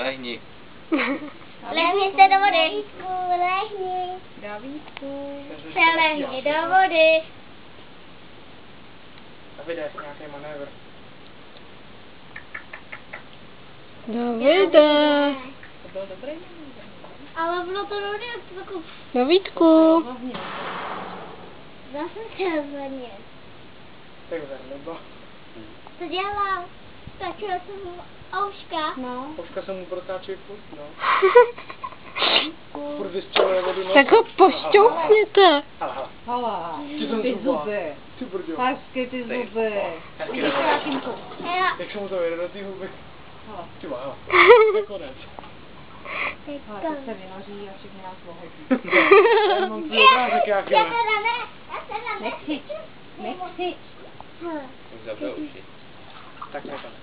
Lehni. Lehni se do vody. Lehni. Davídku. Se lehni do vody. Davide, nějaký manévr. Davide. To byl dobrý. Ale bylo to dobré, jako Davídku. zase červeně. Tak nebo. Co dělám? Stačila jsem ouška. No. Ovka se mu protáčí furt, no. Furt vystřeluje vodu no. Tak ho pošťouchněte. Hala. Hala. Ty tam Ty zuba. zuby. Ty brďo. Hezky ty zuby. Hezky Udělej nebo. Jakimku. Jak se mu to jede do té huby? Hala. Ty hala. To je konec. Hala, teď se vynoří a všichni nás pohodí. Já mám tvůj obrázek jaký. Já teda ne. Já teda ne. Nechci. Nechci. Už zavřel uši. Tak ne konec.